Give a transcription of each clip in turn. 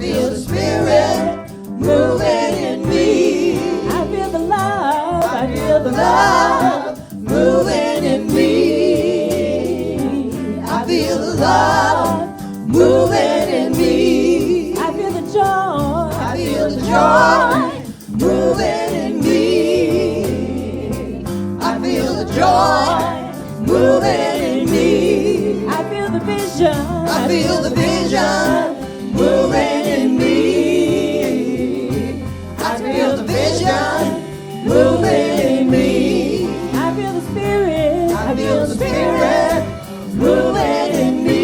feel the Spirit moving in me. I feel the love. I feel the love moving in me. I feel the love moving in me. I feel the joy. I feel the joy moving in me. I feel the joy moving in me. I feel the vision. I feel the vision moving in me. I feel the vision moving in me. I feel the Spirit. I feel the Spirit moving in me.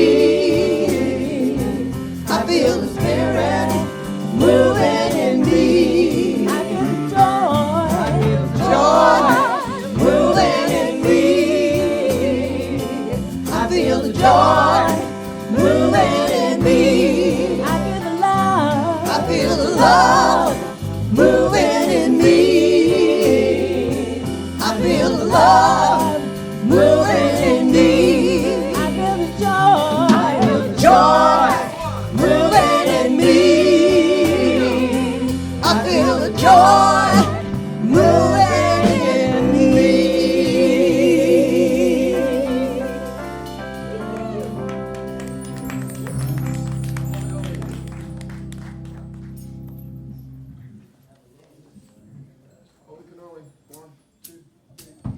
I feel the Spirit moving in me. I feel the joy. I feel the joy moving in me. I feel the joy moving in me. I feel the love. I feel the love moving in me. I feel the love moving in me. I feel the joy. I feel the joy moving in me. I feel the joy moving in me.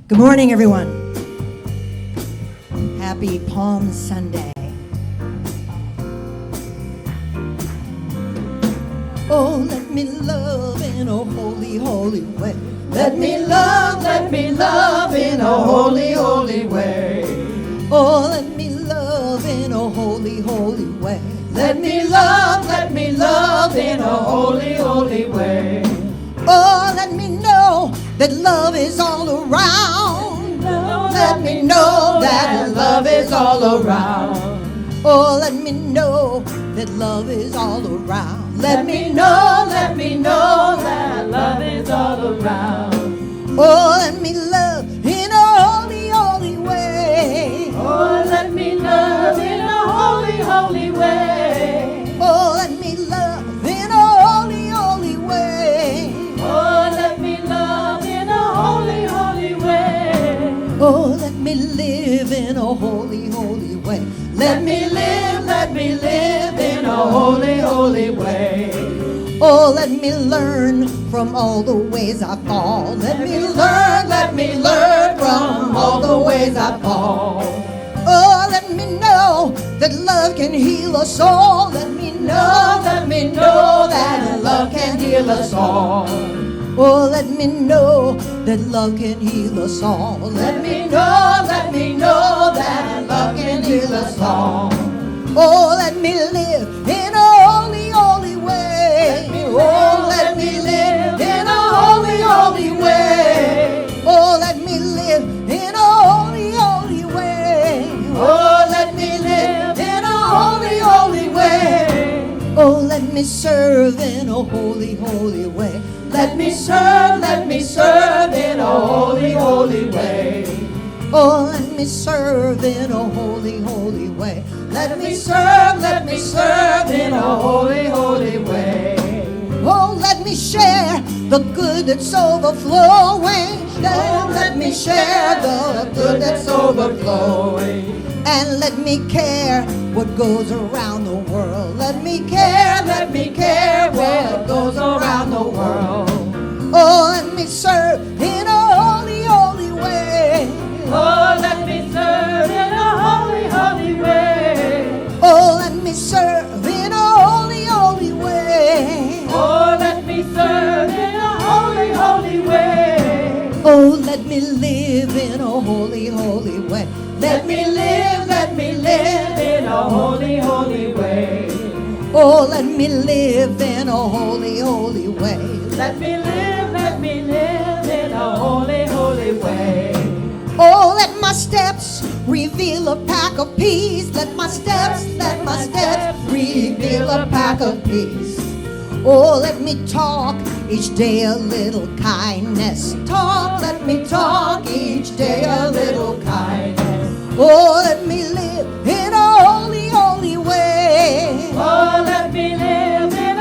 Good morning, everyone. Happy Palm Sunday. Oh, let me love in a holy, holy way. Let me love in a holy, holy way. Oh, let me love in a holy, holy way. Let me love in a holy, holy way. Oh, let me know that love is all around. Let me know that love is all around. Oh, let me know that love is all around. Let me know that love is all around. Oh, let me love in a holy, holy way. Oh, let me love in a holy, holy way. Oh, let me love in a holy, holy way. Oh, let me love in a holy, holy way. Oh, let me live in a holy, holy way. Let me live in a holy, holy way. Oh, let me learn from all the ways I fall. Let me learn from all the ways I fall. Oh, let me know that love can heal us all. Let me know that love can heal us all. Oh, let me know that love can heal us all. Let me know that love can heal us all. Oh, let me live in a holy, holy way. Oh, let me live in a holy, holy way. Oh, let me live in a holy, holy way. Oh, let me live in a holy, holy way. Oh, let me serve in a holy, holy way. Let me serve in a holy, holy way. Oh, let me serve in a holy, holy way. Let me serve in a holy, holy way. Oh, let me share the good that's overflowing. Oh, let me share the good that's overflowing. And let me care what goes around the world. Let me care what goes around the world. Oh, let me serve in a holy, holy way. Oh, let me serve in a holy, holy way. Oh, let me serve in a holy, holy way. Oh, let me serve in a holy, holy way. Oh, let me live in a holy, holy way. Let me live in a holy, holy way. Oh, let me live in a holy, holy way. Let me live in a holy, holy way. Oh, let my steps reveal a pack of peace. Let my steps reveal a pack of peace. Oh, let me talk each day a little kindness. Let me talk each day a little kindness. Oh, let me live in a holy, holy way. Oh, let me live in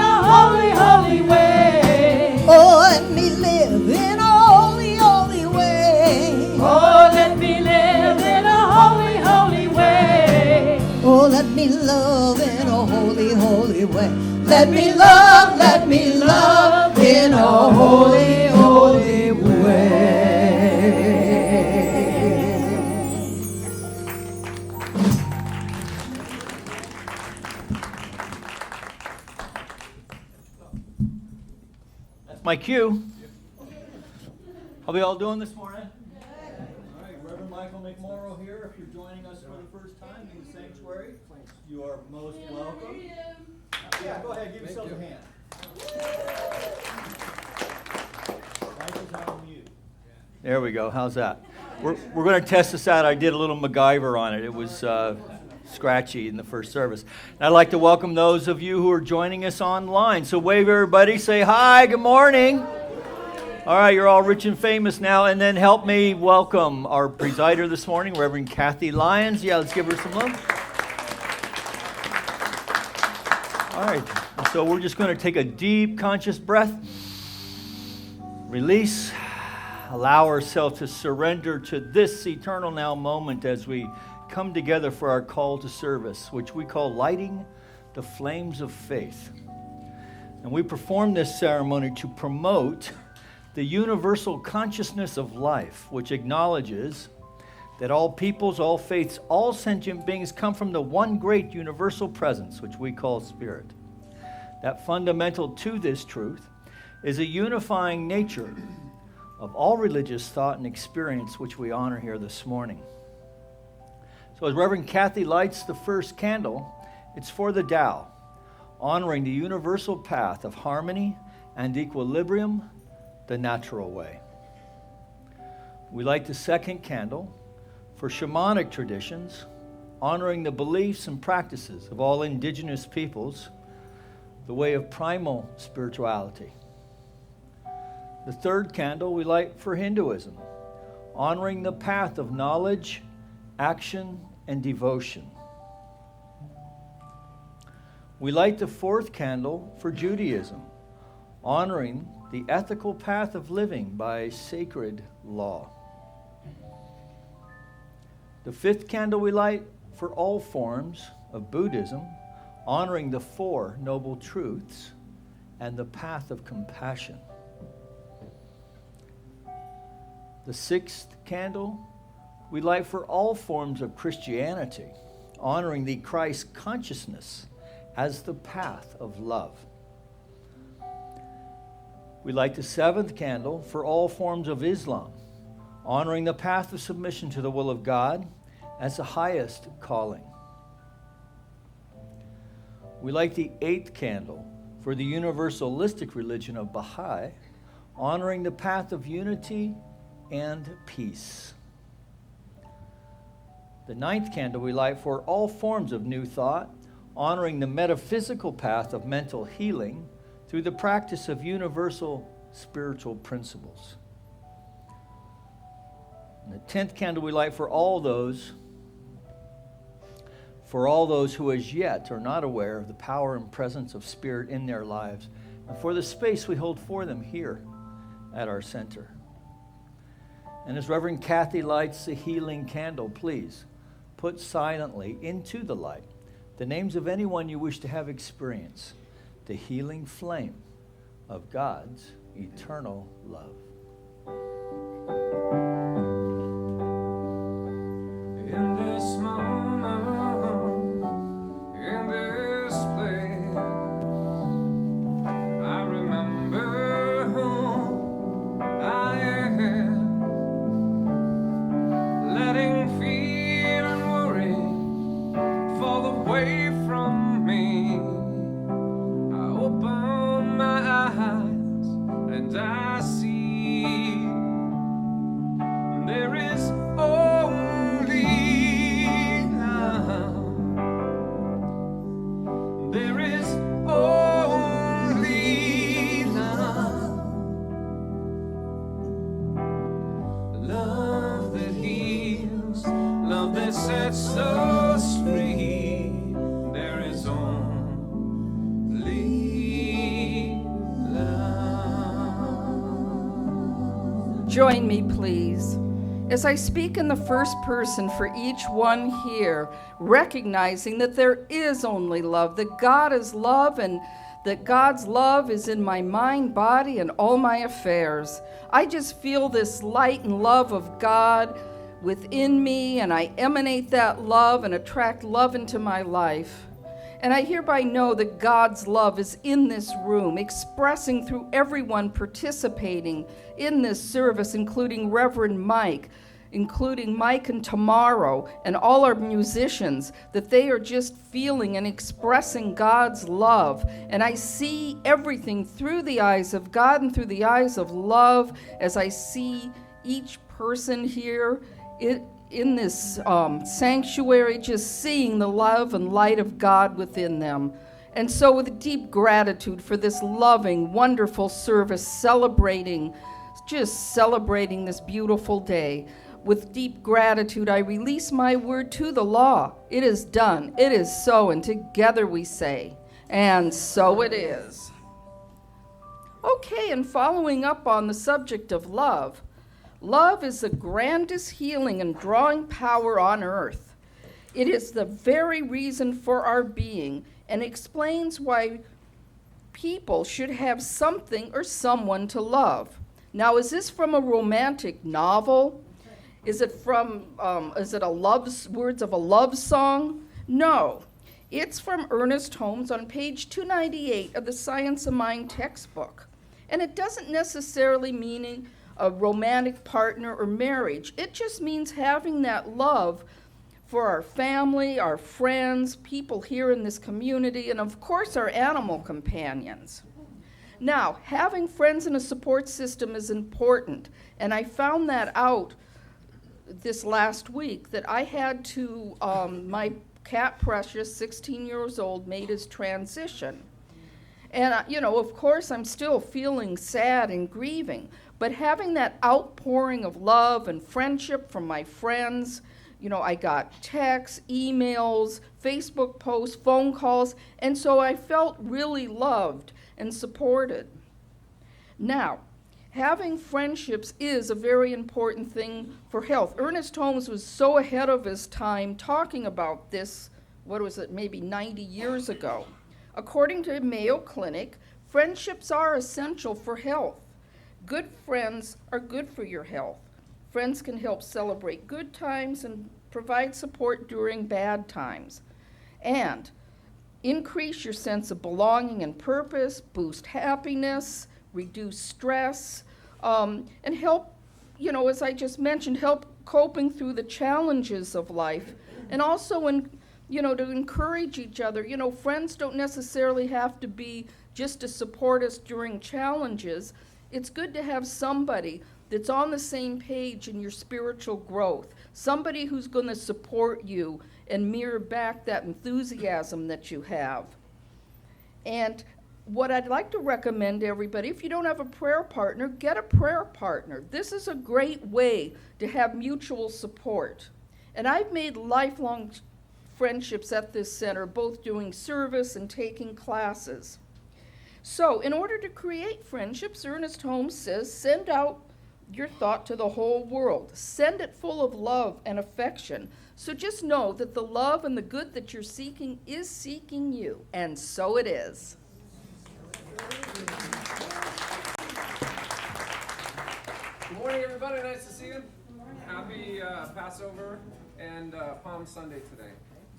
me love in a holy, holy way. Let me love in a holy, holy way. That's my cue. How we all doing this morning? All right, Reverend Michael McMorrow here. If you're joining us for the first time in the sanctuary, you are most welcome. Yeah, go ahead, give yourself a hand. There we go. How's that? We're going to test this out. I did a little MacGyver on it. It was scratchy in the first service. And I'd like to welcome those of you who are joining us online. So wave everybody. Say hi. Good morning. All right, you're all rich and famous now. And then help me welcome our presider this morning, Reverend Kathy Lyons. Yeah, let's give her some love. All right, so we're just going to take a deep, conscious breath. Release. Allow ourselves to surrender to this eternal now moment as we come together for our call to service, which we call lighting the flames of faith. And we perform this ceremony to promote the universal consciousness of life, which acknowledges that all peoples, all faiths, all sentient beings come from the one great universal presence, which we call spirit. That fundamental to this truth is a unifying nature of all religious thought and experience, which we honor here this morning. So as Reverend Kathy lights the first candle, it's for the Tao, honoring the universal path of harmony and equilibrium, the natural way. We light the second candle for shamanic traditions, honoring the beliefs and practices of all indigenous peoples, the way of primal spirituality. The third candle we light for Hinduism, honoring the path of knowledge, action, and devotion. We light the fourth candle for Judaism, honoring the ethical path of living by sacred law. The fifth candle we light for all forms of Buddhism, honoring the Four Noble Truths and the path of compassion. The sixth candle we light for all forms of Christianity, honoring the Christ consciousness as the path of love. We light the seventh candle for all forms of Islam, honoring the path of submission to the will of God as the highest calling. We light the eighth candle for the universalistic religion of Baha'i, honoring the path of unity and peace. The ninth candle we light for all forms of new thought, honoring the metaphysical path of mental healing through the practice of universal spiritual principles. And the 10th candle we light for all those who as yet are not aware of the power and presence of spirit in their lives, and for the space we hold for them here at our center. And as Reverend Kathy lights the healing candle, please put silently into the light the names of anyone you wish to have experience the healing flame of God's eternal love. In this moment, in this place, I remember who I am, letting fear and worry fall away from me. I open my eyes and I see there is only love. There is only love. Love that heals, love that sets us free. There is only love. Join me, please, As I speak in the first person for each one here, recognizing that there is only love, that God is love, and that God's love is in my mind, body, and all my affairs. I just feel this light and love of God within me, and I emanate that love and attract love into my life. And I hereby know that God's love is in this room, expressing through everyone participating in this service, including Reverend Mike, including Mike and Tomorrow, and all our musicians, that they are just feeling and expressing God's love. And I see everything through the eyes of God and through the eyes of love as I see each person here in this sanctuary, just seeing the love and light of God within them. And so with deep gratitude for this loving, wonderful service, celebrating this beautiful day. With deep gratitude, I release my word to the law. It is done. It is so. And together we say, and so it is. Okay, and following up on the subject of love, love is the grandest healing and drawing power on earth. It is the very reason for our being and explains why people should have something or someone to love. Now, is this from a romantic novel? Is it words of a love song? No. It's from Ernest Holmes on page 298 of the Science of Mind textbook. And it doesn't necessarily mean a romantic partner or marriage. It just means having that love for our family, our friends, people here in this community, and of course our animal companions. Now, having friends in a support system is important, and I found that out this last week, that I had to, my cat Precious, 16 years old, made his transition. And, of course, I'm still feeling sad and grieving, but having that outpouring of love and friendship from my friends, I got texts, emails, Facebook posts, phone calls, and so I felt really loved and supported. Now, having friendships is a very important thing for health. Ernest Holmes was so ahead of his time talking about this, maybe 90 years ago. According to Mayo Clinic, friendships are essential for health. Good friends are good for your health. Friends can help celebrate good times and provide support during bad times. And increase your sense of belonging and purpose, boost happiness, reduce stress, and help, as I just mentioned, help coping through the challenges of life. And also, to encourage each other. Friends don't necessarily have to be just to support us during challenges. It's good to have somebody that's on the same page in your spiritual growth, somebody who's going to support you and mirror back that enthusiasm that you have. And what I'd like to recommend to everybody, if you don't have a prayer partner, get a prayer partner. This is a great way to have mutual support. And I've made lifelong friendships at this center, both doing service and taking classes. So in order to create friendships, Ernest Holmes says, send out your thought to the whole world. Send it full of love and affection. So just know that the love and the good that you're seeking is seeking you, and so it is. Good morning, everybody. Nice to see you. Happy Passover and Palm Sunday today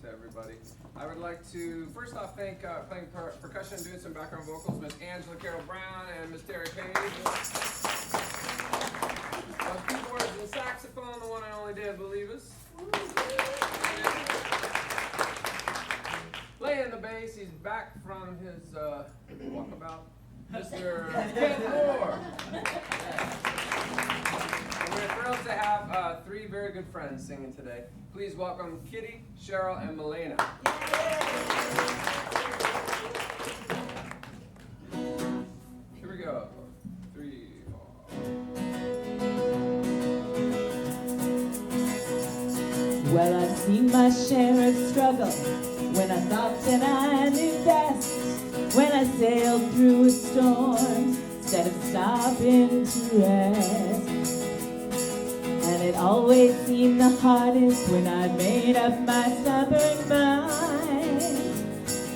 to everybody. I would like to first off thank playing percussion and doing some background vocals, Miss Angela Carol Brown and Miss Terry Page. Keyboards and saxophone, the one and only Dave Believers. Playing the bass, he's back from his walkabout, Mr. Ken Moore. And we're thrilled to have three very good friends singing today. Please welcome Kitty, Cheryl, and Milena. Here we go. 3, 4. Well, I've seen my share of struggle when I thought that I knew best. When I sailed through a storm instead of stopping to rest. And And it always seemed the hardest when I'd made up my stubborn mind.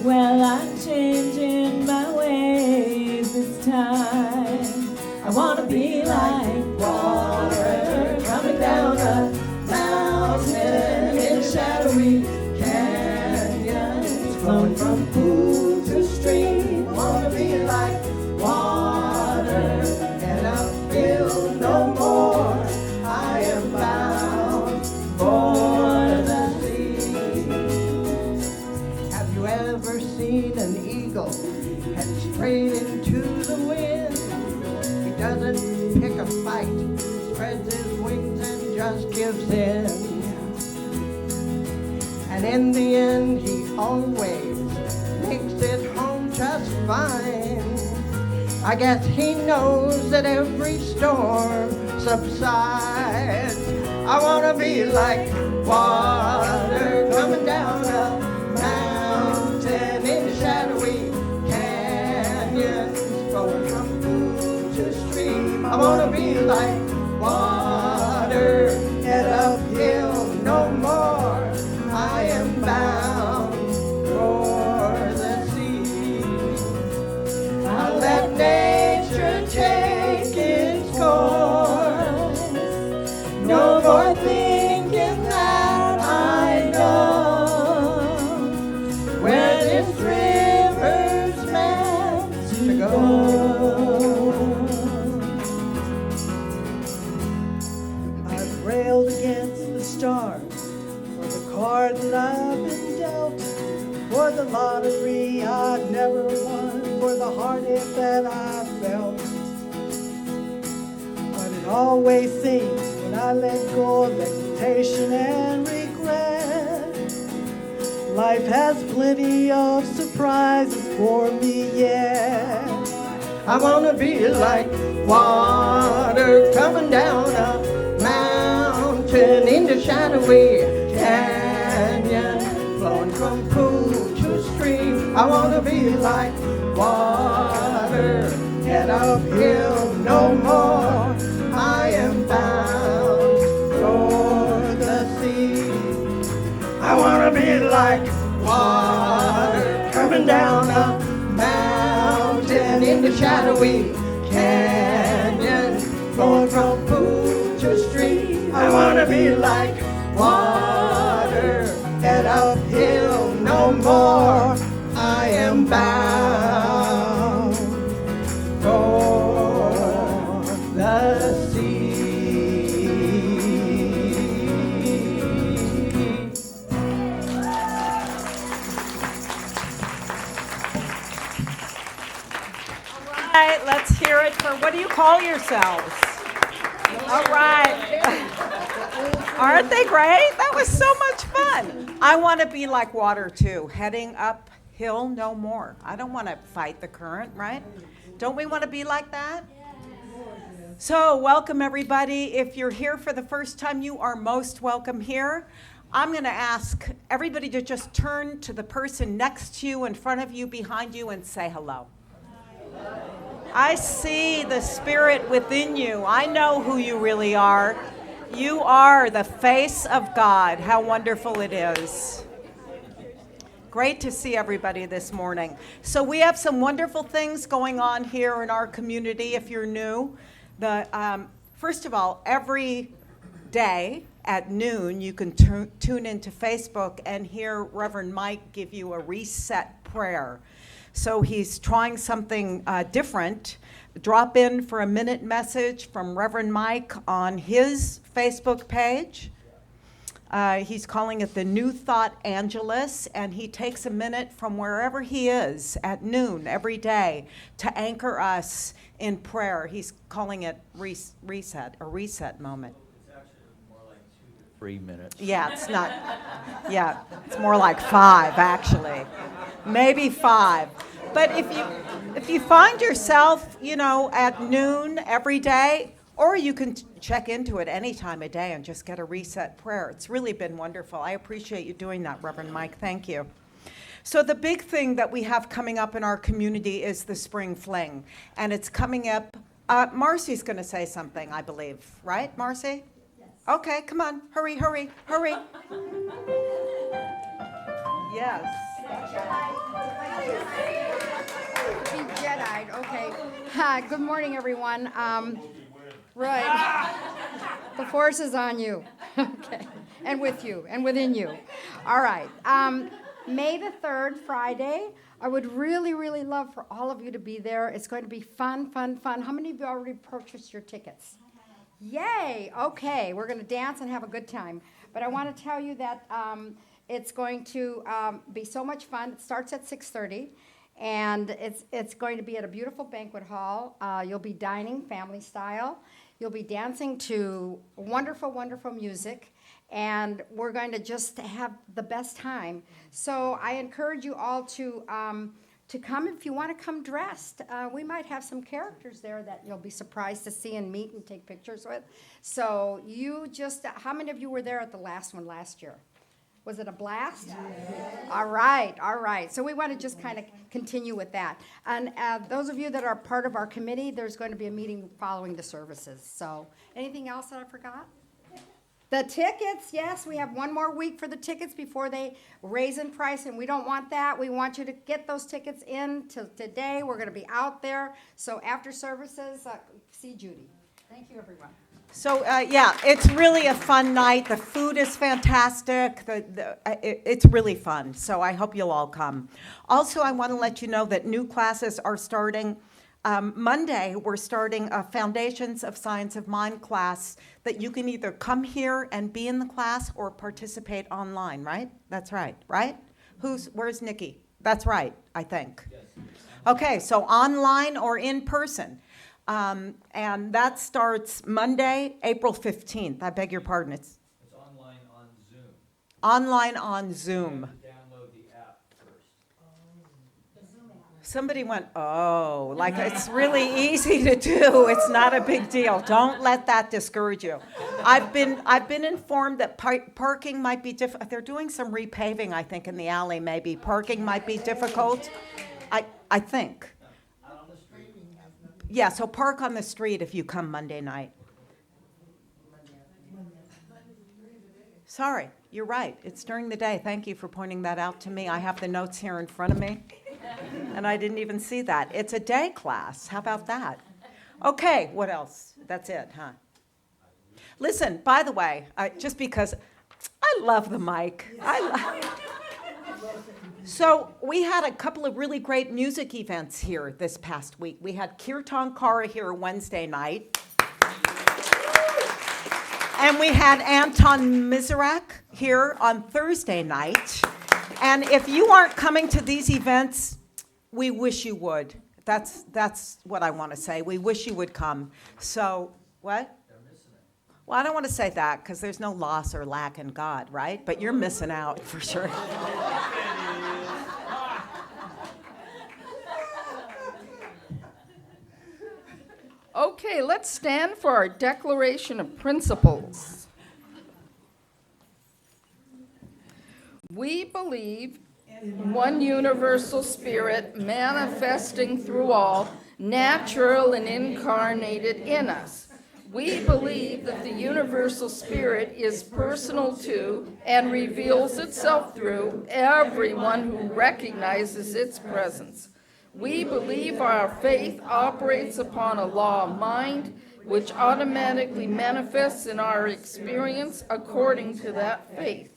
Well, I'm changing my ways this time. I wanna be like water coming down a mountain in shadowy canyons, flowing from pool to stream. I wanna be like water and uphill no more. I am bound for the sea. Have you ever seen an eagle head straight into the wind? He doesn't pick a fight, spreads his wings and just gives in. And in the end he always makes it home just fine. I guess he knows that every storm subsides. I wanna be like water coming down a mountain in shadowy canyons, flowing from pool to stream. I wanna be like water, head uphill no more. I am bound for the sea. I'll let nature take its course. No more thinking that I know where this river's meant to go. I've railed against the stars for the card that I've been dealt, for the lottery I've never won, for the heartache that I felt. But it always seems when I let go of expectation and regret, life has plenty of surprises for me yet. I wanna be like water coming down a mountain into shadowy canyon, flowing from pool to stream. I wanna be like water, head uphill no more. I am bound for the sea. I wanna be like water coming down a mountain in the shadowy canyon, flowing from pool to stream. I wanna be like water, head uphill no more. I am bound for the sea. All right, let's hear it for, what do you call yourselves? All right. Aren't they great? That was so much fun. I want to be like water too, heading uphill no more. I don't want to fight the current, right? Don't we want to be like that? So welcome everybody. If you're here for the first time, you are most welcome here. I'm going to ask everybody to just turn to the person next to you, in front of you, behind you, and say hello. I see the spirit within you. I know who you really are. You are the face of God. How wonderful it is. Great to see everybody this morning. So we have some wonderful things going on here in our community if you're new. First of all, every day at noon you can tune into Facebook and hear Reverend Mike give you a reset prayer. So he's trying something different. Drop in for a minute message from Reverend Mike on his Facebook page. He's calling it the New Thought Angelus, and he takes a minute from wherever he is at noon every day to anchor us in prayer. He's calling it reset, a reset moment. It's actually more like 2 to 3 minutes. Yeah, it's not. Yeah, it's more like 5 actually, maybe 5. But if you find yourself, at noon every day, or you can check into it any time of day and just get a reset prayer. It's really been wonderful. I appreciate you doing that, Reverend Mike. Thank you. So the big thing that we have coming up in our community is the Spring Fling, and it's coming up. Marcy's going to say something, I believe, right, Marcy? Yes. Okay, come on. Hurry. Yes. Be Jedi'd, okay. Hi, good morning, everyone. Right. The force is on you. Okay. And with you, and within you. All right. May the 3rd, Friday. I would really, really love for all of you to be there. It's going to be fun. How many of you already purchased your tickets? Yay! Okay, we're going to dance and have a good time. But I want to tell you that it's going to be so much fun. It starts at 6:30, and it's going to be at a beautiful banquet hall. You'll be dining family style. You'll be dancing to wonderful, wonderful music, and we're going to just have the best time. So I encourage you all to come if you want to come dressed. We might have some characters there that you'll be surprised to see and meet and take pictures with. So how many of you were there at the last one last year? Was it a blast? Yes. All right. So we want to just kind of continue with that. And those of you that are part of our committee, there's going to be a meeting following the services. So anything else that I forgot? The tickets, yes, we have one more week for the tickets before they raise in price, and we don't want that. We want you to get those tickets in till today. We're going to be out there. So after services, see Judy. Thank you, everyone. So, it's really a fun night. The food is fantastic. It's really fun. So I hope you'll all come. Also, I want to let you know that new classes are starting. Monday, we're starting a Foundations of Science of Mind class that you can either come here and be in the class or participate online, right? That's right? Where's Nikki? That's right, I think. Yes. Okay, so online or in person. And that starts Monday, April 15th. I beg your pardon. It's online on Zoom. Online on Zoom. Download the app first. Somebody went, like it's really easy to do. It's not a big deal. Don't let that discourage you. I've been informed that parking might be difficult. They're doing some repaving, I think, in the alley. Maybe parking might be difficult. I think. Yeah, so park on the street if you come Monday night. Sorry, you're right. It's during the day. Thank you for pointing that out to me. I have the notes here in front of me, and I didn't even see that. It's a day class. How about that? Okay, what else? That's it, huh? Listen, by the way, just because I love the mic. So we had a couple of really great music events here this past week. We had Kirtan Kara here Wednesday night. And we had Anton Miserak here on Thursday night. And if you aren't coming to these events, we wish you would. That's what I want to say. We wish you would come. So, what? Well, I don't want to say that because there's no loss or lack in God, right? But you're missing out for sure. Okay, let's stand for our Declaration of Principles. We believe in one universal spirit manifesting through all, natural and incarnated in us. We believe that the universal spirit is personal to and reveals itself through everyone who recognizes its presence. We believe our faith operates upon a law of mind, which automatically manifests in our experience according to that faith.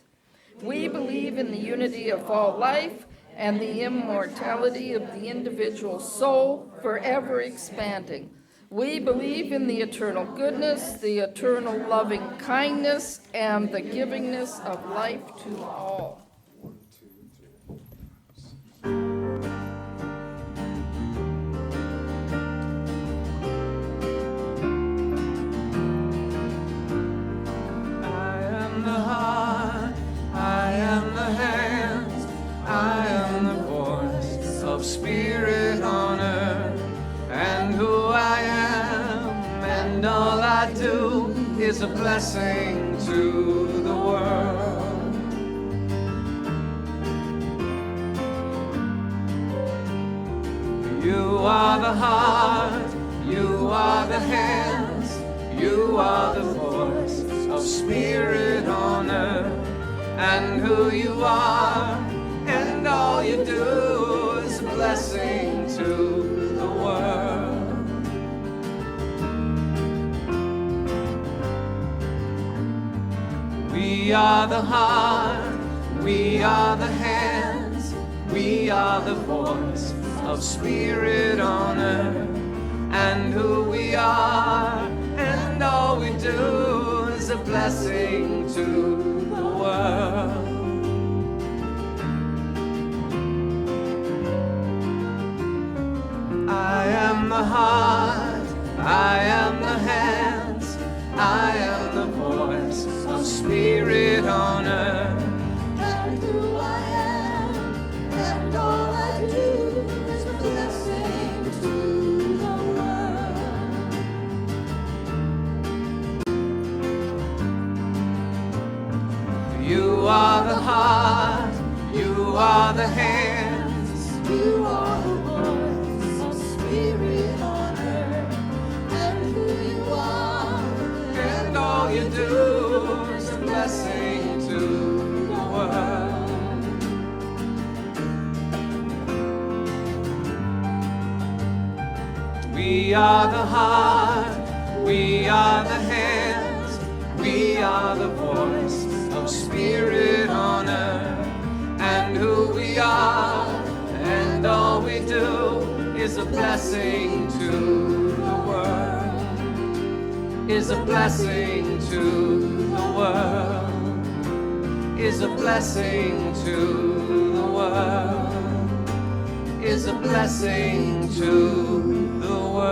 We believe in the unity of all life and the immortality of the individual soul, forever expanding. We believe in the eternal goodness, the eternal loving kindness, and the givingness of life to all. Spirit on earth, and who I am, and all I do is a blessing to the world. You are the heart, you are the hands, you are the voice of Spirit on earth, and who you are, and all you do is a blessing to the world. We are the heart, we are the hands, we are the voice of Spirit on earth, and who we are, and all we do is a blessing to the world. I am the heart, I am the hands, I am the voice of Spirit on earth. And who I am, and all I do is a blessing to the world. You are the heart, you are the hands, You are the voice of Spirit on earth, and who you are, and all you do is a blessing to the world. We are the heart, we are the hands, we are the voice of Spirit on earth, and who we are, and all we do is a blessing to the world, is a blessing to the world, is a blessing to the world, is a blessing to the world.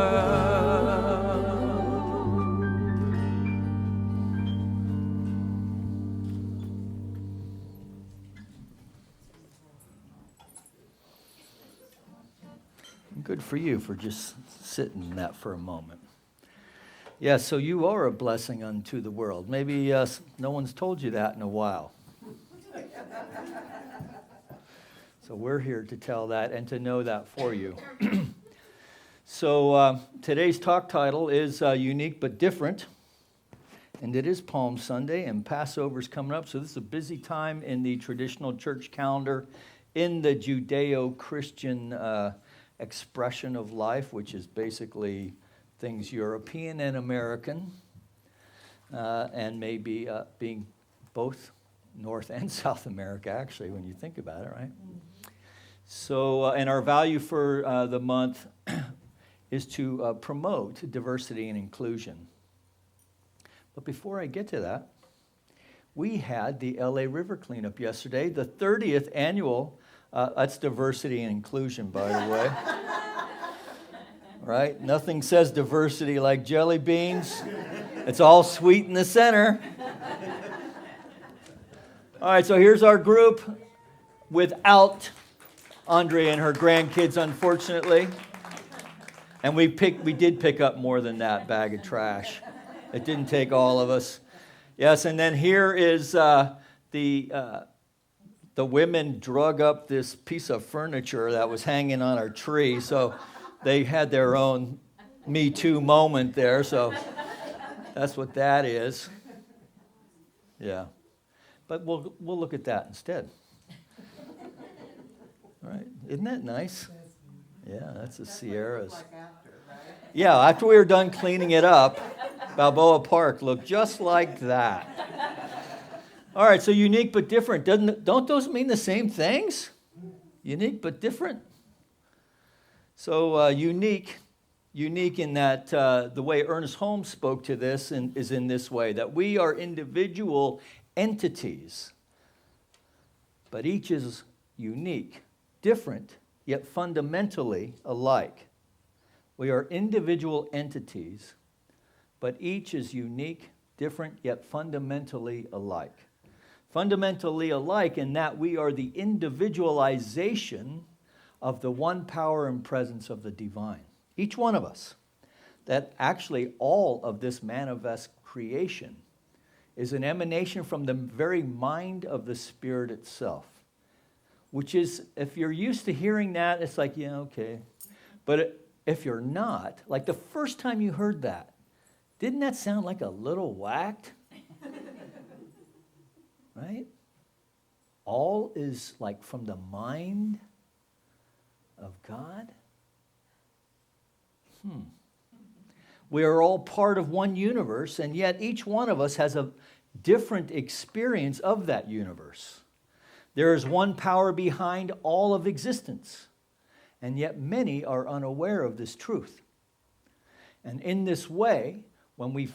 Good for you for just sitting in that for a moment. Yeah, so you are a blessing unto the world. Maybe no one's told you that in a while. So we're here to tell that and to know that for you. So today's talk title is Unique but Different. And it is Palm Sunday, and Passover's coming up. So this is a busy time in the traditional church calendar, in the Judeo-Christian expression of life, which is basically things European and American, and maybe being both North and South America, actually, when you think about it, right? So, and our value for the month is to promote diversity and inclusion. But before I get to that, we had the LA River cleanup yesterday, the 30th annual. That's diversity and inclusion, by the way. Right? Nothing says diversity like jelly beans. It's all sweet in the center. All right, so here's our group without Andrea and her grandkids, unfortunately. And we did pick up more than that bag of trash. It didn't take all of us. Yes, and then here is the women drug up this piece of furniture that was hanging on our tree, so they had their own Me Too moment there, so that's what that is. Yeah. But we'll look at that instead. All right. Isn't that nice? Yeah, that's the Sierras. Yeah, after we were done cleaning it up, Balboa Park looked just like that. All right, so unique but different. Don't those mean the same things? Unique but different. So unique in that the way Ernest Holmes spoke to this is in this way, that we are individual entities, but each is unique, different, yet fundamentally alike. We are individual entities, but each is unique, different, yet fundamentally alike. Fundamentally alike in that we are the individualization of the one power and presence of the divine. Each one of us. That actually all of this manifest creation is an emanation from the very mind of the Spirit itself. Which is, if you're used to hearing that, it's like, yeah, okay. But if you're not, like the first time you heard that, didn't that sound like a little whacked? Right? All is like from the mind of God. We are all part of one universe, and yet each one of us has a different experience of that universe. There is one power behind all of existence, and yet many are unaware of this truth. And in this way, when we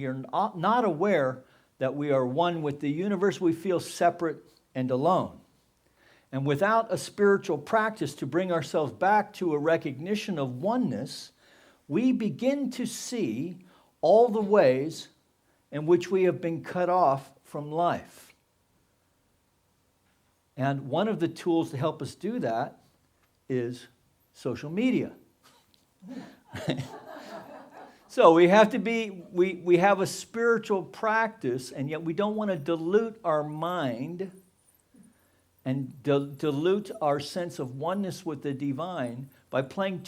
are not aware that we are one with the universe, we feel separate and alone. And without a spiritual practice to bring ourselves back to a recognition of oneness, we begin to see all the ways in which we have been cut off from life. And one of the tools to help us do that is social media. So we have to be, we have a spiritual practice, and yet we don't want to dilute our mind and dilute our sense of oneness with the divine by playing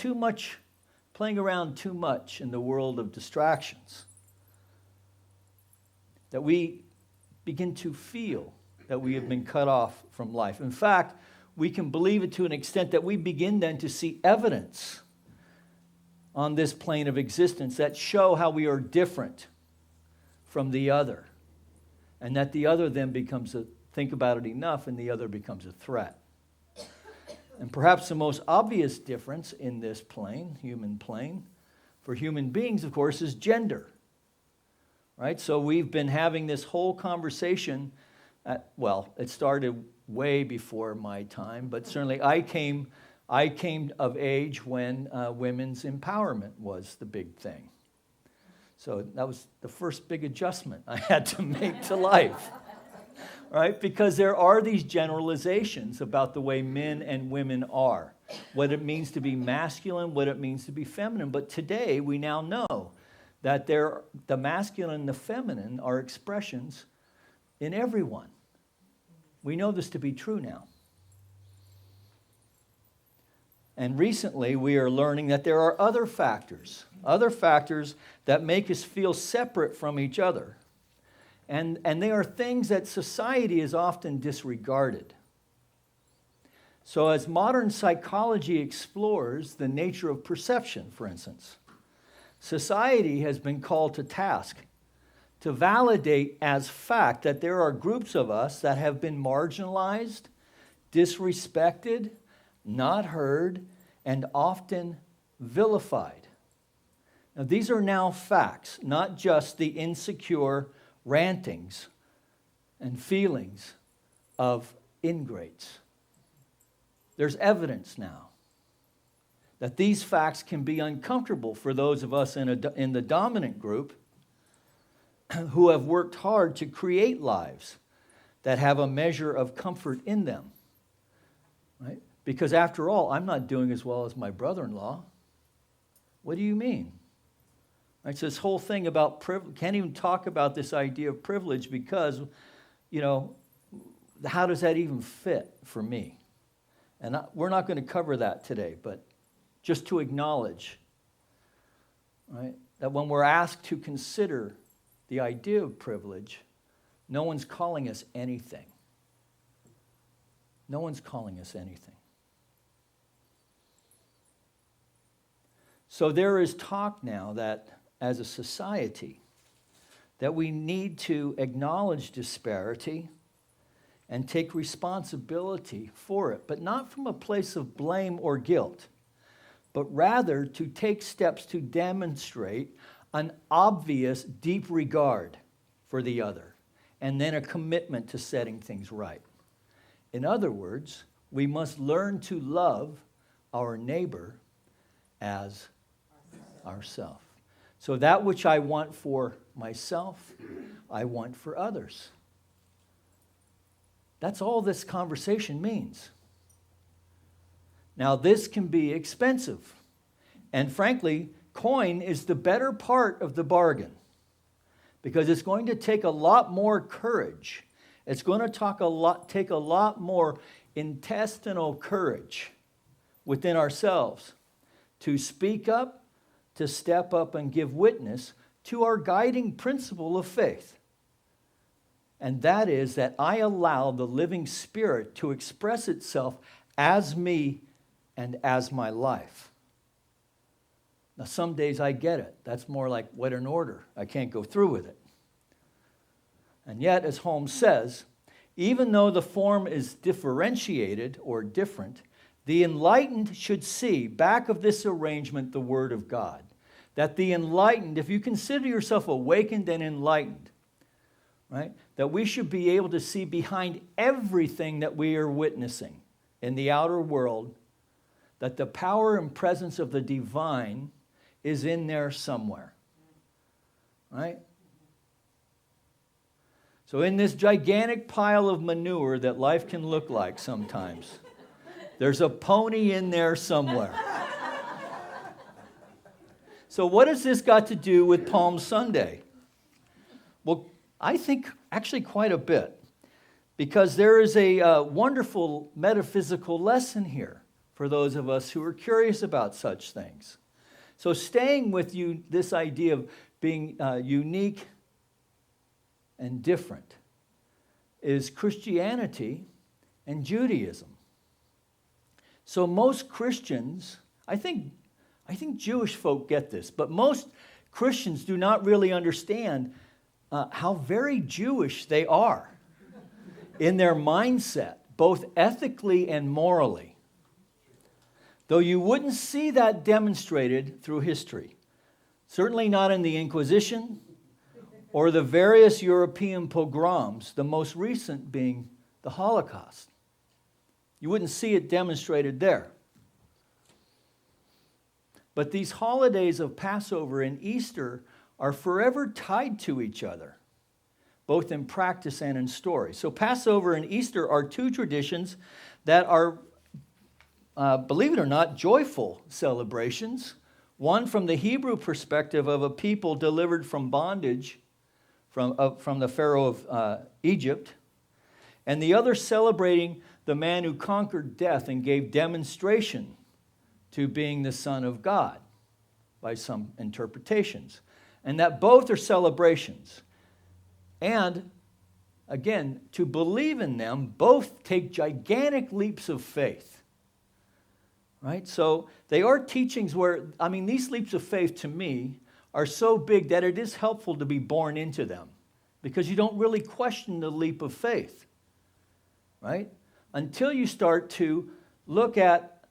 around too much in the world of distractions. That we begin to feel that we have been cut off from life. In fact, we can believe it to an extent that we begin then to see evidence on this plane of existence that show how we are different from the other. And that the other then becomes think about it enough, and the other becomes a threat. And perhaps the most obvious difference in this plane, human plane, for human beings, of course, is gender. Right? So we've been having this whole conversation, it started way before my time, but certainly I came of age when women's empowerment was the big thing. So that was the first big adjustment I had to make to life. Right? Because there are these generalizations about the way men and women are, what it means to be masculine, what it means to be feminine. But today we now know that the masculine and the feminine are expressions in everyone. We know this to be true now. And recently we are learning that there are other factors that make us feel separate from each other. And they are things that society is often disregarded. So as modern psychology explores the nature of perception, for instance, society has been called to task to validate as fact that there are groups of us that have been marginalized, disrespected, not heard, and often vilified. Now, these are now facts, not just the insecure rantings and feelings of ingrates. There's evidence now that these facts can be uncomfortable for those of us in the dominant group who have worked hard to create lives that have a measure of comfort in them. Right? Because after all, I'm not doing as well as my brother-in-law. What do you mean? Right, so this whole thing about privilege, can't even talk about this idea of privilege because, how does that even fit for me? And we're not going to cover that today, but just to acknowledge, right, that when we're asked to consider the idea of privilege, no one's calling us anything. No one's calling us anything. So there is talk now that as a society, that we need to acknowledge disparity and take responsibility for it, but not from a place of blame or guilt, but rather to take steps to demonstrate an obvious deep regard for the other, and then a commitment to setting things right. In other words, we must learn to love our neighbor as ourselves. So that which I want for myself, I want for others. That's all this conversation means. Now, this can be expensive. And frankly, coin is the better part of the bargain because it's going to take a lot more courage. It's going to take a lot more intestinal courage within ourselves to speak up, to step up and give witness to our guiding principle of faith. And that is that I allow the living Spirit to express itself as me and as my life. Now, some days I get it. That's more like what an order. I can't go through with it. And yet, as Holmes says, even though the form is differentiated or different, the enlightened should see back of this arrangement the Word of God. That the enlightened, if you consider yourself awakened and enlightened, right, that we should be able to see behind everything that we are witnessing in the outer world, that the power and presence of the divine is in there somewhere, right? So in this gigantic pile of manure that life can look like sometimes, there's a pony in there somewhere. So what has this got to do with Palm Sunday? Well, I think actually quite a bit, because there is a wonderful metaphysical lesson here for those of us who are curious about such things. So staying with you, this idea of being unique and different is Christianity and Judaism. So most Christians, I think Jewish folk get this, but most Christians do not really understand how very Jewish they are in their mindset, both ethically and morally. Though you wouldn't see that demonstrated through history. Certainly not in the Inquisition or the various European pogroms, the most recent being the Holocaust. You wouldn't see it demonstrated there. But these holidays of Passover and Easter are forever tied to each other, both in practice and in story. So Passover and Easter are two traditions that are, believe it or not, joyful celebrations. One from the Hebrew perspective of a people delivered from bondage from the Pharaoh of Egypt, and the other celebrating the man who conquered death and gave demonstration to being the Son of God by some interpretations. And that both are celebrations. And again, to believe in them, both take gigantic leaps of faith. Right? So they are teachings where, these leaps of faith to me are so big that it is helpful to be born into them, because you don't really question the leap of faith, right? Until you start to look at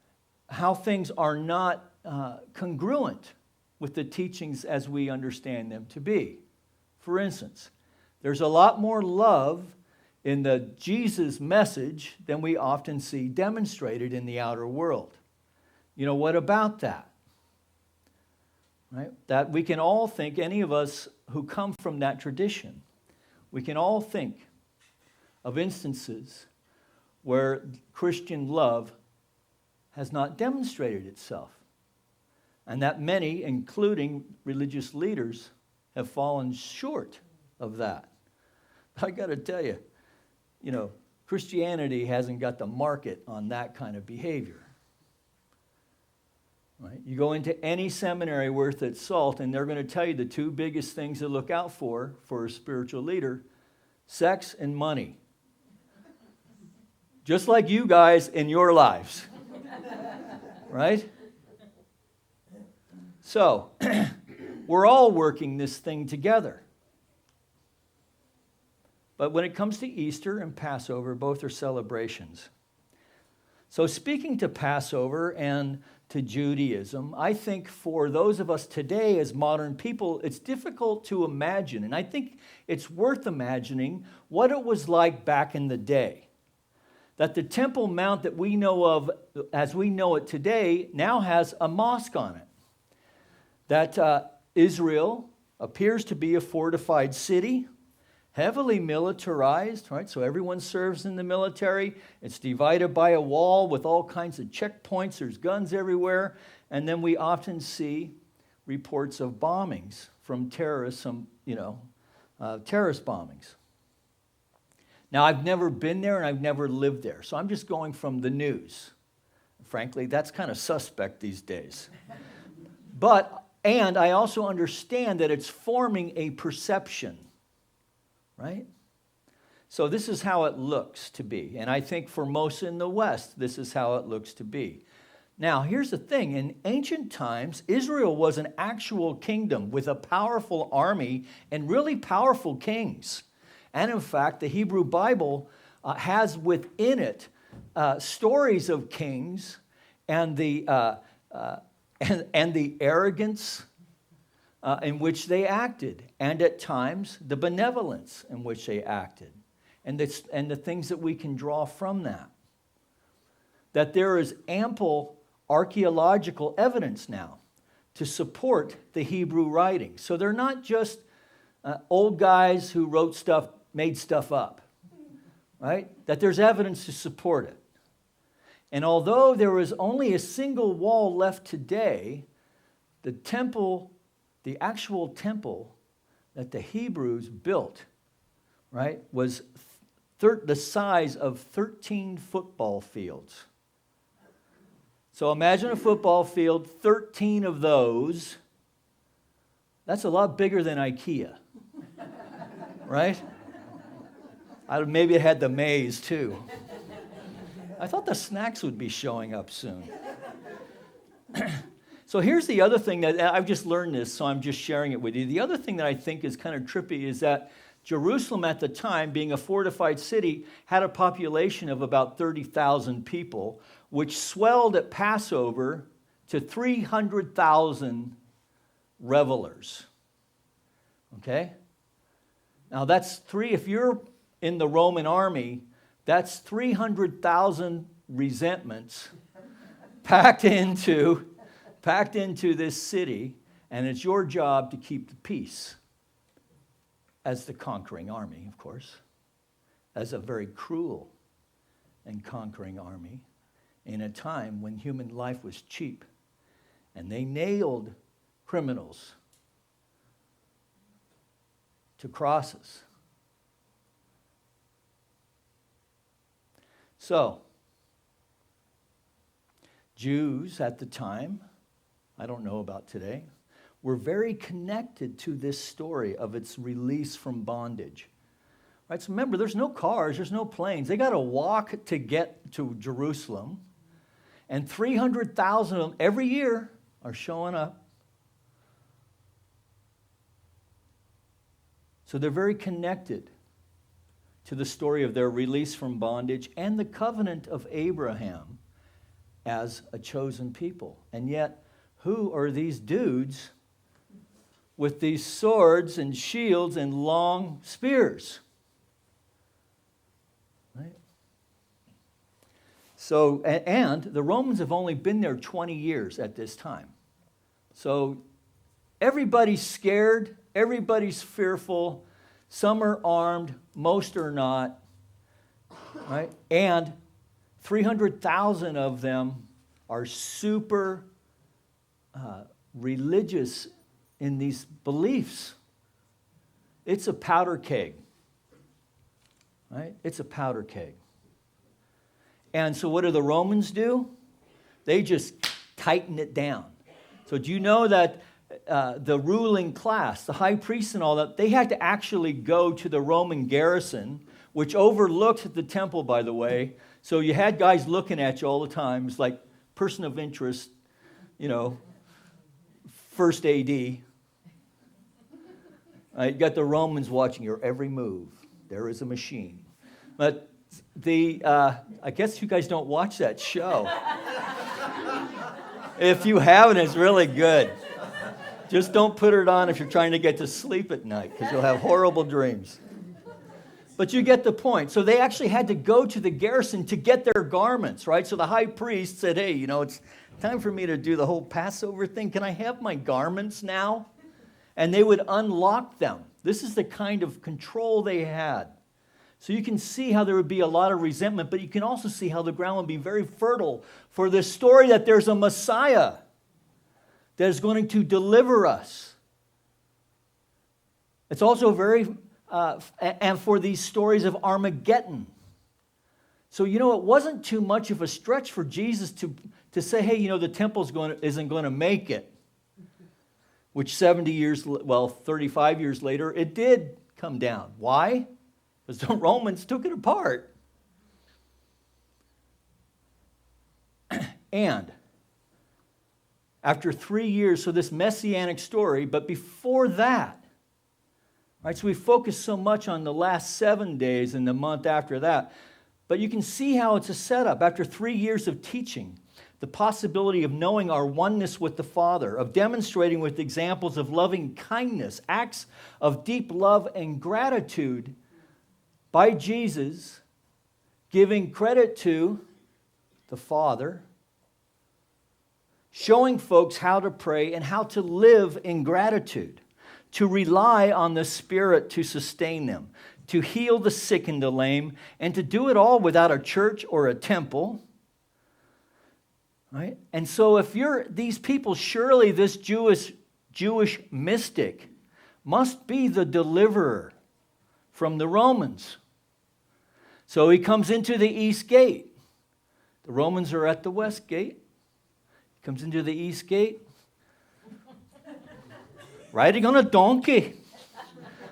how things are not congruent with the teachings as we understand them to be. For instance, there's a lot more love in the Jesus message than we often see demonstrated in the outer world. You know, what about that? Right? That we can all think, any of us who come from that tradition, we can all think of instances where Christian love has not demonstrated itself. And that many, including religious leaders, have fallen short of that. I got to tell you, Christianity hasn't got the market on that kind of behavior. Right? You go into any seminary worth its salt, and they're going to tell you the two biggest things to look out for a spiritual leader: sex and money. Just like you guys in your lives. Right? So, we're all working this thing together. But when it comes to Easter and Passover, both are celebrations. So speaking to Passover and to Judaism, I think for those of us today as modern people, it's difficult to imagine, and I think it's worth imagining what it was like back in the day. That the Temple Mount that we know of as we know it today now has a mosque on it. That Israel appears to be a fortified city, heavily militarized, right? So everyone serves in the military. It's divided by a wall with all kinds of checkpoints. There's guns everywhere. And then we often see reports of bombings from terrorists, terrorist bombings. Now, I've never been there and I've never lived there, so I'm just going from the news. Frankly, that's kind of suspect these days. And I also understand that it's forming a perception, right? So this is how it looks to be. And I think for most in the West, this is how it looks to be. Now, here's the thing. In ancient times, Israel was an actual kingdom with a powerful army and really powerful kings. And in fact, the Hebrew Bible has within it stories of kings and the arrogance in which they acted, and at times the benevolence in which they acted, and the things that we can draw from that. That there is ample archaeological evidence now to support the Hebrew writing. So they're not just old guys who wrote stuff, made stuff up, right? That there's evidence to support it. And although there is only a single wall left today, the temple, the actual temple that the Hebrews built, right, was the size of 13 football fields. So imagine a football field, 13 of those. That's a lot bigger than IKEA, right? Maybe it had the maze too. I thought the snacks would be showing up soon. So here's the other thing that I've just learned this, so I'm just sharing it with you. The other thing that I think is kind of trippy is that Jerusalem at the time, being a fortified city, had a population of about 30,000 people, which swelled at Passover to 300,000 revelers. Okay? Now that's if you're in the Roman army, that's 300,000 resentments packed into this city, and it's your job to keep the peace as the conquering army, of course, as a very cruel and conquering army in a time when human life was cheap, and they nailed criminals to crosses. So, Jews at the time, I don't know about today, were very connected to this story of its release from bondage. Right? So remember, there's no cars, there's no planes. They got to walk to get to Jerusalem, and 300,000 of them every year are showing up. So they're very connected to the story of their release from bondage and the covenant of Abraham as a chosen people. And yet, who are these dudes with these swords and shields and long spears? Right? So, and the Romans have only been there 20 years at this time. So everybody's scared, everybody's fearful, some are armed, most are not, right? And 300,000 of them are super religious in these beliefs. It's a powder keg, right? It's a powder keg. And so what do the Romans do? They just tighten it down. So do you know that the ruling class, the high priests and all that, they had to actually go to the Roman garrison, which overlooked the temple, by the way. So you had guys looking at you all the time. It's like person of interest, first AD. You got the Romans watching your every move. There is a machine. But I guess you guys don't watch that show. If you haven't, it's really good. Just don't put it on if you're trying to get to sleep at night, because you'll have horrible dreams. But you get the point. So they actually had to go to the garrison to get their garments, right? So the high priest said, hey, it's time for me to do the whole Passover thing. Can I have my garments now? And they would unlock them. This is the kind of control they had. So you can see how there would be a lot of resentment, but you can also see how the ground would be very fertile for this story that there's a Messiah that is going to deliver us. It's also very, and for these stories of Armageddon. So, it wasn't too much of a stretch for Jesus to say, hey, the temple isn't going to make it. Which 35 years later, it did come down. Why? because the Romans took it apart. And after 3 years, so this messianic story, but before that, right, so we focus so much on the last 7 days and the month after that, but you can see how it's a setup. After 3 years of teaching, the possibility of knowing our oneness with the Father, of demonstrating with examples of loving kindness, acts of deep love and gratitude by Jesus, giving credit to the Father, showing folks how to pray and how to live in gratitude, to rely on the Spirit to sustain them, to heal the sick and the lame, and to do it all without a church or a temple. Right? And so if you're these people, surely this Jewish mystic must be the deliverer from the Romans. So he comes into the east gate. The Romans are at the west gate. He comes into the east gate, riding on a donkey.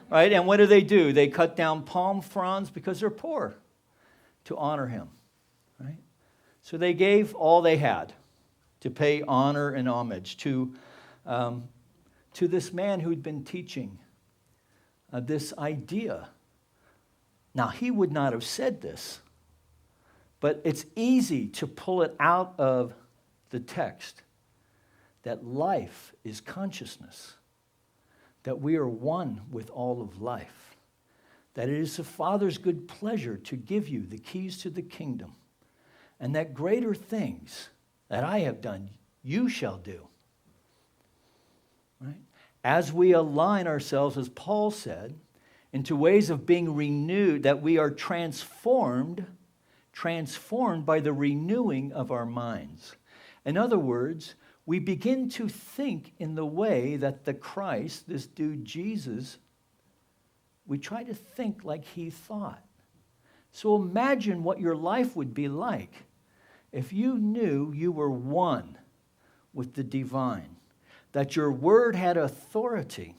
Right? And what do? They cut down palm fronds because they're poor to honor him. Right? So they gave all they had to pay honor and homage to this man who'd been teaching this idea. Now, he would not have said this, but it's easy to pull it out of the text that life is consciousness, that we are one with all of life, that it is the Father's good pleasure to give you the keys to the kingdom, and that greater things that I have done, you shall do. Right? As we align ourselves, as Paul said, into ways of being renewed, that we are transformed by the renewing of our minds. In other words, we begin to think in the way that the Christ, this dude Jesus, we try to think like he thought. So imagine what your life would be like if you knew you were one with the divine, that your word had authority,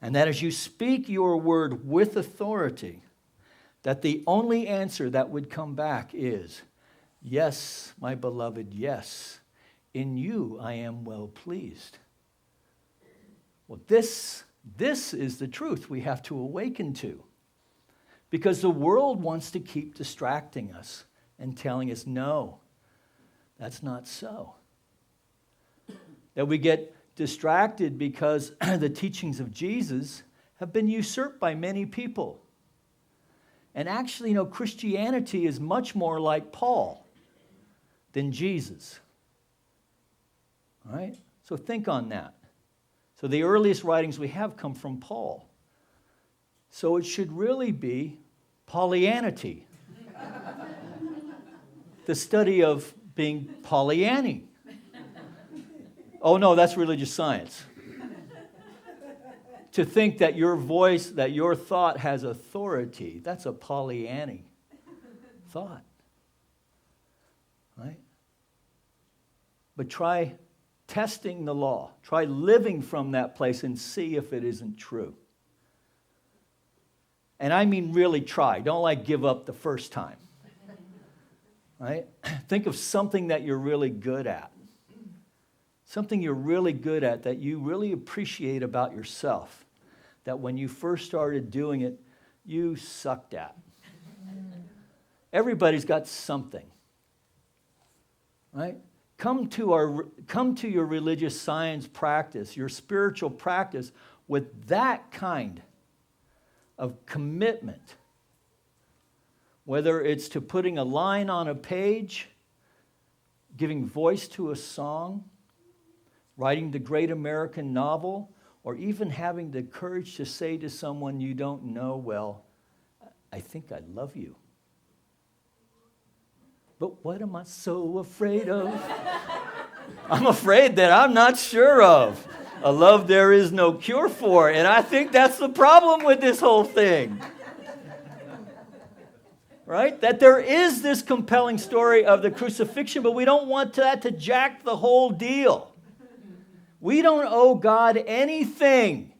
and that as you speak your word with authority, that the only answer that would come back is, yes, my beloved, yes, in you I am well pleased. Well, this is the truth we have to awaken to, because the world wants to keep distracting us and telling us, no, that's not so. That we get distracted because the teachings of Jesus have been usurped by many people. And actually, Christianity is much more like Paul than Jesus. All right? So think on that. So the earliest writings we have come from Paul. So it should really be Paulianity. The study of being Pollyanny. Oh no, that's religious science. To think that your voice, that your thought has authority, that's a Pollyanny thought. Right? But try testing the law. Try living from that place and see if it isn't true. And I mean really try. Don't give up the first time. Right? Think of something that you're really good at. Something you're really good at that you really appreciate about yourself. That when you first started doing it, you sucked at. Everybody's got something. Right? Come to your religious science practice, your spiritual practice with that kind of commitment. Whether it's to putting a line on a page, giving voice to a song, writing the great American novel, or even having the courage to say to someone you don't know, well, I think I love you. But what am I so afraid of? I'm afraid that I'm not sure of. A love there is no cure for. And I think that's the problem with this whole thing. Right? That there is this compelling story of the crucifixion, but we don't want that to jack the whole deal. We don't owe God anything.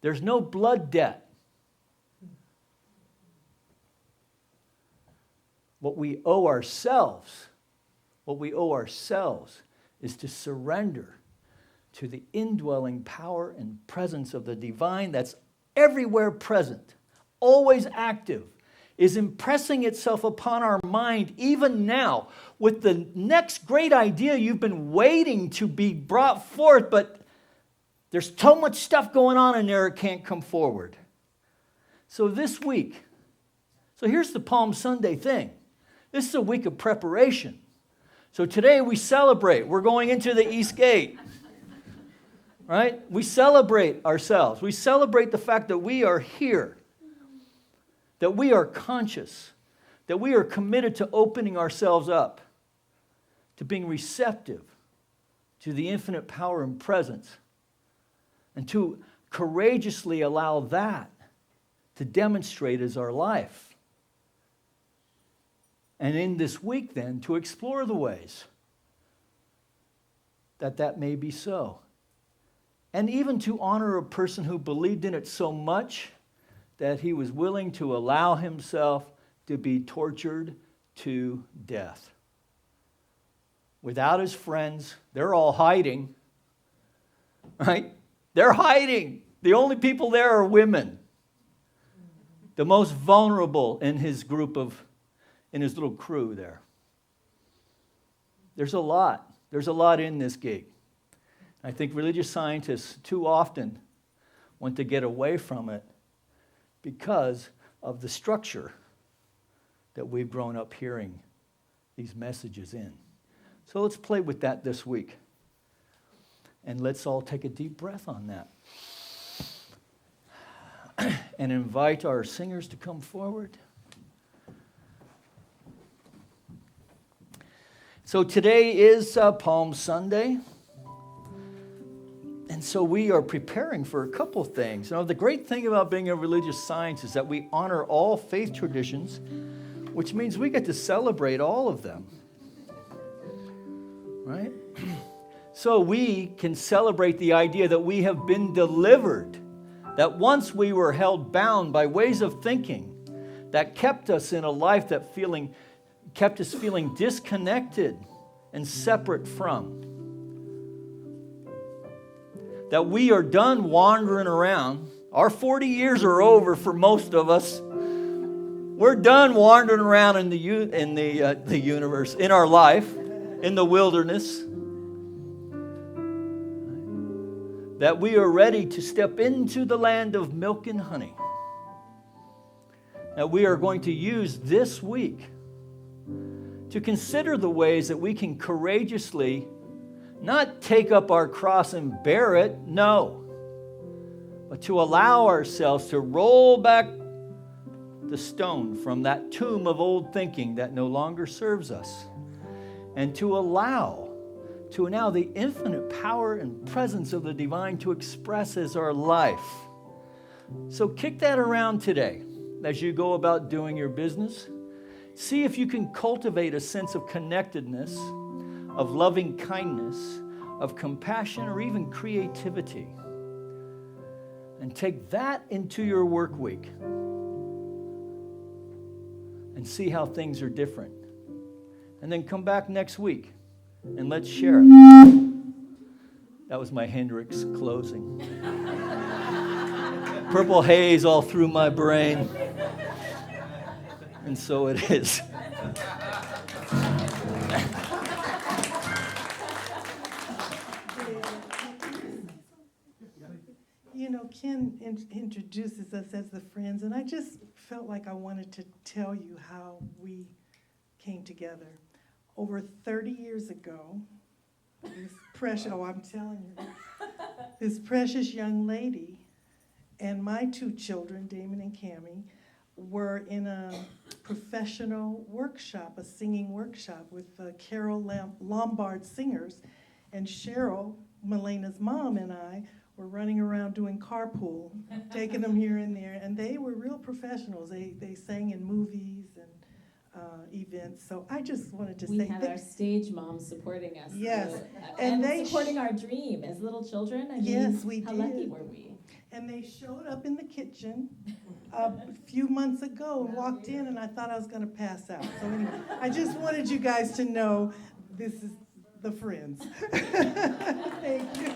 There's no blood debt. What we owe ourselves is to surrender to the indwelling power and presence of the divine that's everywhere present, always active, is impressing itself upon our mind even now with the next great idea you've been waiting to be brought forth, but there's so much stuff going on in there it can't come forward. So this week, so here's the Palm Sunday thing. This is a week of preparation. So today we celebrate. We're going into the East Gate. Right? We celebrate ourselves. We celebrate the fact that we are here, that we are conscious, that we are committed to opening ourselves up, to being receptive to the infinite power and presence, and to courageously allow that to demonstrate as our life. And in this week, then, to explore the ways that may be so. And even to honor a person who believed in it so much that he was willing to allow himself to be tortured to death. Without his friends, they're all hiding, right? They're hiding. The only people there are women. The most vulnerable in his in his little crew there. There's a lot. There's a lot in this gate. I think religious scientists too often want to get away from it because of the structure that we've grown up hearing these messages in. So let's play with that this week. And let's all take a deep breath on that. And invite our singers to come forward. So today is Palm Sunday. And so we are preparing for a couple things. You know, the great thing about being a religious science is that we honor all faith traditions, which means we get to celebrate all of them. Right? So we can celebrate the idea that we have been delivered, that once we were held bound by ways of thinking that kept us in a life that kept us feeling disconnected and separate from. That we are done wandering around. Our 40 years are over for most of us. We're done wandering around in the universe, in our life, in the wilderness. That we are ready to step into the land of milk and honey. That we are going to use this week to consider the ways that we can courageously not take up our cross and bear it, no. But to allow ourselves to roll back the stone from that tomb of old thinking that no longer serves us. And to allow the infinite power and presence of the divine to express as our life. So kick that around today as you go about doing your business. See if you can cultivate a sense of connectedness, of loving kindness, of compassion, or even creativity. And take that into your work week. And see how things are different. And then come back next week and let's share it. That was my Hendrix closing. Purple haze all through my brain. And so it is. You know, Ken introduces us as the friends, and I just felt like I wanted to tell you how we came together. Over 30 years ago, this precious, I'm telling you, this precious young lady and my two children, Damon and Cammie, were in a professional workshop, a singing workshop with Carol Lombard singers, and Cheryl, Melena's mom, and I were running around doing carpool, taking them here and there, and they were real professionals. They sang in movies and events. So I just wanted to say we had our stage moms supporting us. Yes, and they supporting our dream as little children. I mean, yes, we how did. lucky were we? and they showed up in the kitchen a few months ago and walked in, and I thought I was going to pass out. So anyway, I just wanted you guys to know this is the friends. Thank you.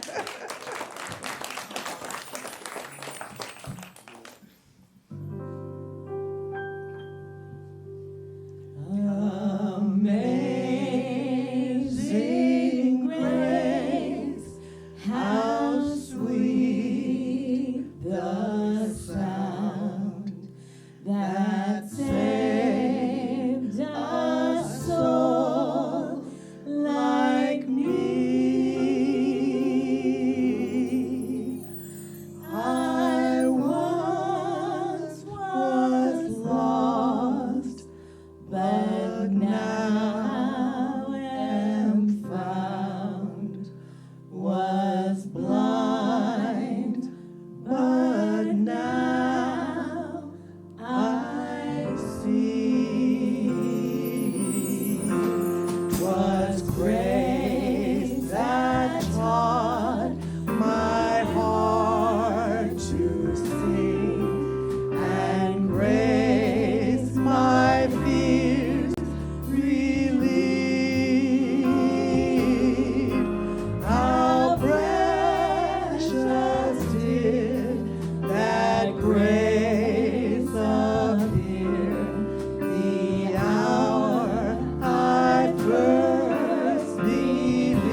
Amazing grace, how sweet the sound that saved a soul like me. I once was lost, but now am found, was blind, but now I see. 'Twas grace that taught my heart to sing, and grace my fears relieved. How precious did that grace appear the hour I first believed.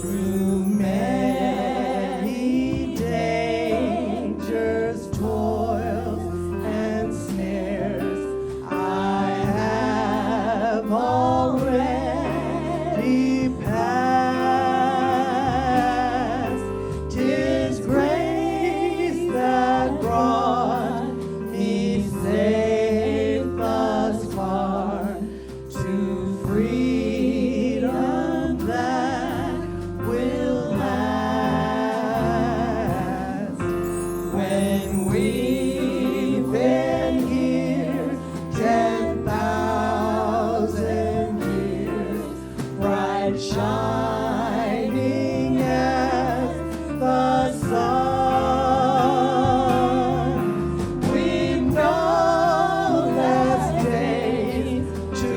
Through many dangers, toils, and snares, I have already passed. 'Tis grace that brought me safe thus far to freedom that will last. When we've been here 10,000 years, bright shining as the sun, we've no less days to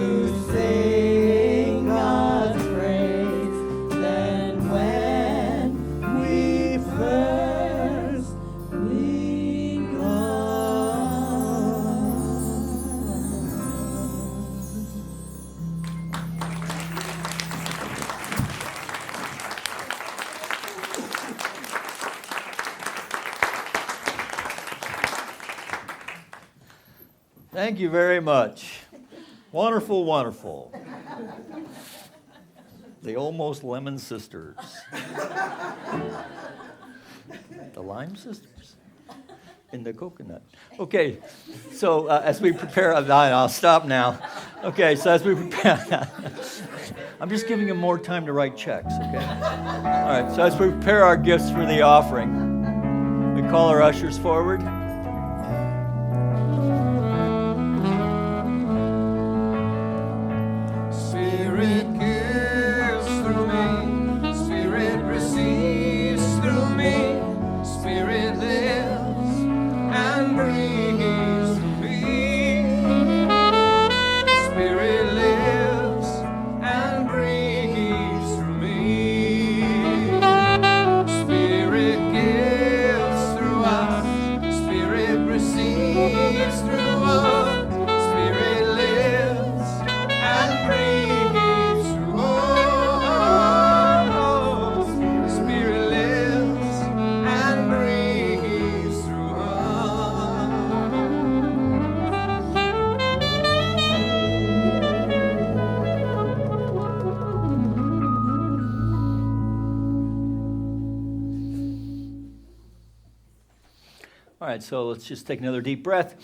sing God's praise than when we first begun. Thank you very much. Wonderful, wonderful. The Almost Lemon Sisters. The Lime Sisters. In the coconut. Okay, so as we prepare, I'll stop now. Okay, so as we prepare, I'm just giving him more time to write checks, okay? All right, so as we prepare our gifts for the offering, we call our ushers forward. Spirit gives through me, Spirit receives through me, Spirit lives and breathes through me. Spirit lives and breathes through me. Spirit gives through us, Spirit receives through us. Spirit lives and breathes through us. Spirit lives and breathes through All right, so let's just take another deep breath.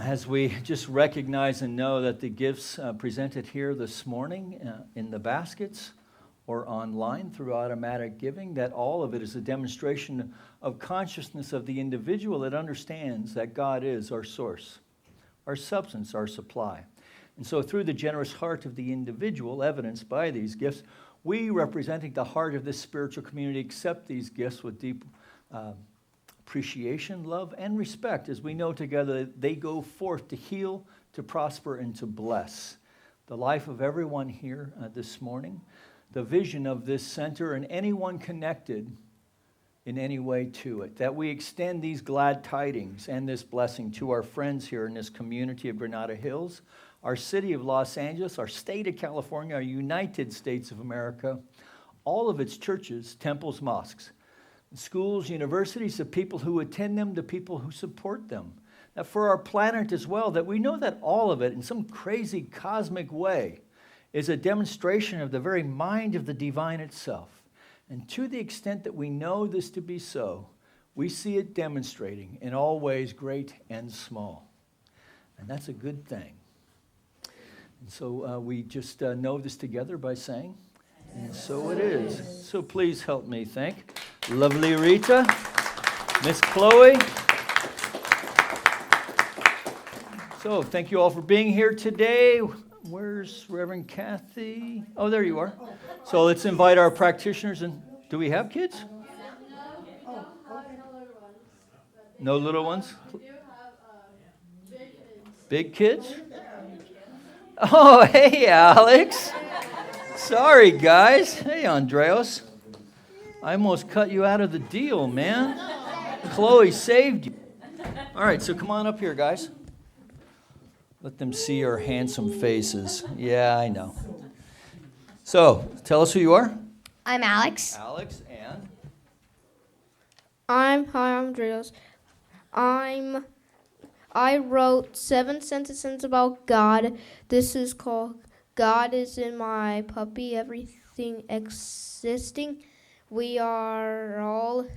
As we just recognize and know that the gifts presented here this morning in the baskets or online through automatic giving, that all of it is a demonstration of consciousness of the individual that understands that God is our source, our substance, our supply. And so through the generous heart of the individual, evidenced by these gifts, we, representing the heart of this spiritual community, accept these gifts with deep appreciation, love, and respect, as we know together they go forth to heal, to prosper, and to bless the life of everyone here this morning, the vision of this center, and anyone connected in any way to it, that we extend these glad tidings and this blessing to our friends here in this community of Granada Hills, our city of Los Angeles, our state of California, our United States of America, all of its churches, temples, mosques, schools, universities, the people who attend them, the people who support them. That for our planet as well, that we know that all of it, in some crazy cosmic way, is a demonstration of the very mind of the divine itself. And to the extent that we know this to be so, we see it demonstrating in all ways, great and small. And that's a good thing. And so we just know this together by saying, and so it is. So please help me thank lovely Rita, Miss Chloe. So thank you all for being here today. Where's Reverend Kathy? Oh, there you are. So let's invite our practitioners. And do we have kids? No little ones? Big kids? Oh, hey, Alex. Sorry, guys. Hey, Andreas. I almost cut you out of the deal, man. Chloe saved you. All right, so come on up here, guys. Let them see our handsome faces. Yeah, I know. So, tell us who you are. I'm Alex. Alex, and? I'm Andreas. I wrote 7 sentences about God. This is called God is in my puppy, everything existing. We are all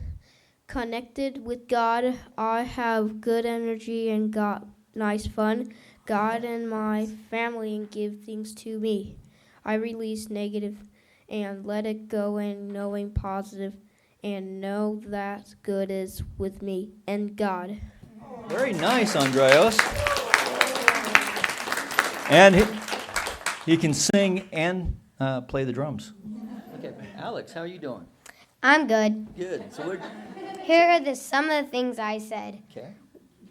connected with God. I have good energy and got nice fun. God and my family and give things to me. I release negative and let it go, and knowing positive and know that good is with me and God. Very nice, Andreas. And he can sing and play the drums. Okay, Alex, how are you doing? I'm good. Good. So Here are some of the things I said. okay.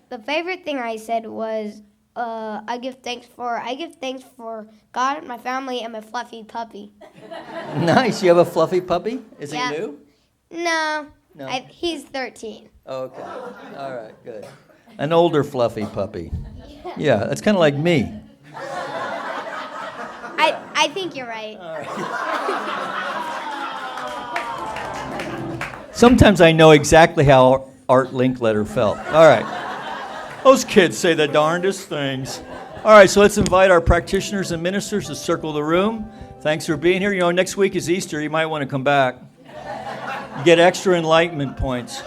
The favorite thing I said was I give thanks for God, my family, and my fluffy puppy. Nice. You have a fluffy puppy? Is he new? No. No. He's 13. Okay. All right, good. An older fluffy puppy. Yeah, that's kind of like me. I think you're right. All right. Sometimes I know exactly how Art Linkletter felt. All right. Those kids say the darndest things. All right, so let's invite our practitioners and ministers to circle the room. Thanks for being here. You know, next week is Easter. You might want to come back. You get extra enlightenment points.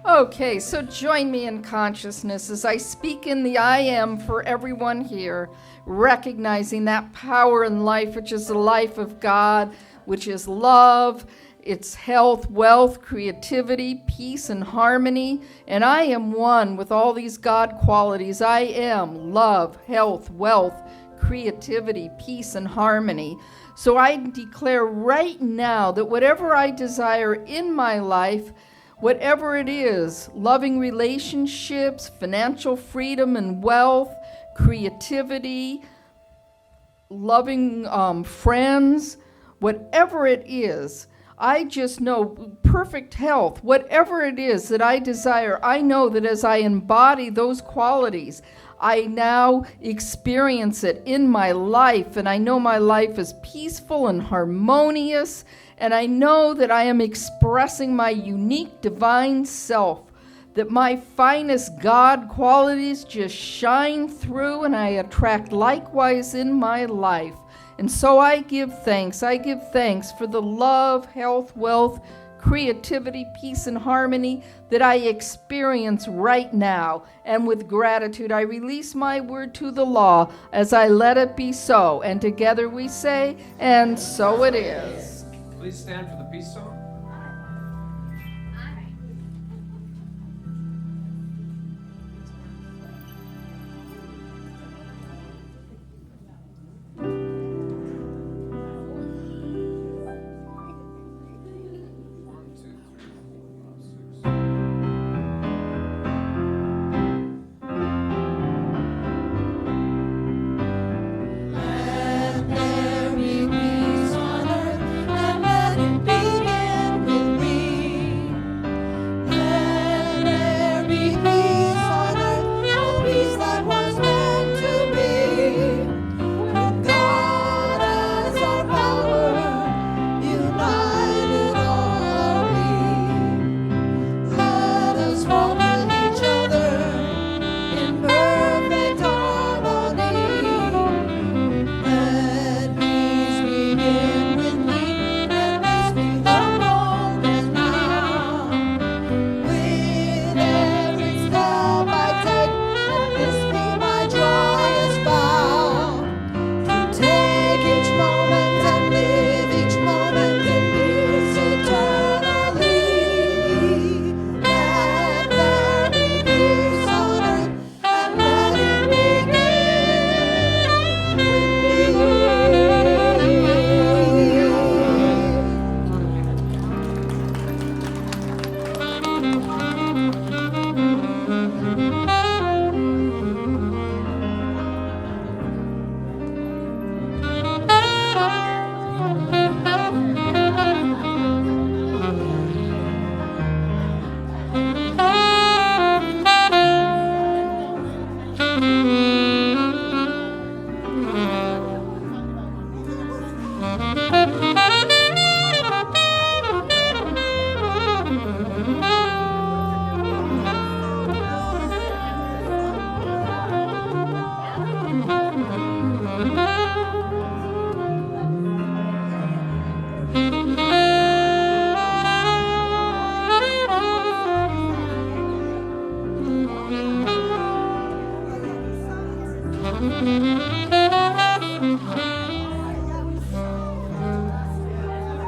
Okay, so join me in consciousness as I speak in the I am for everyone here, recognizing that power in life, which is the life of God, which is love, it's health, wealth, creativity, peace, and harmony. And I am one with all these God qualities. I am love, health, wealth, creativity, peace, and harmony. So I declare right now that whatever I desire in my life, whatever it is, loving relationships, financial freedom and wealth, creativity, loving friends, whatever it is, I just know perfect health, whatever it is that I desire, I know that as I embody those qualities, I now experience it in my life, and I know my life is peaceful and harmonious, and I know that I am expressing my unique divine self, that my finest God qualities just shine through, and I attract likewise in my life. And so I give thanks for the love, health, wealth, creativity, peace, and harmony that I experience right now. And with gratitude, I release my word to the law as I let it be so. And together we say, and so it is. Please stand for the peace song.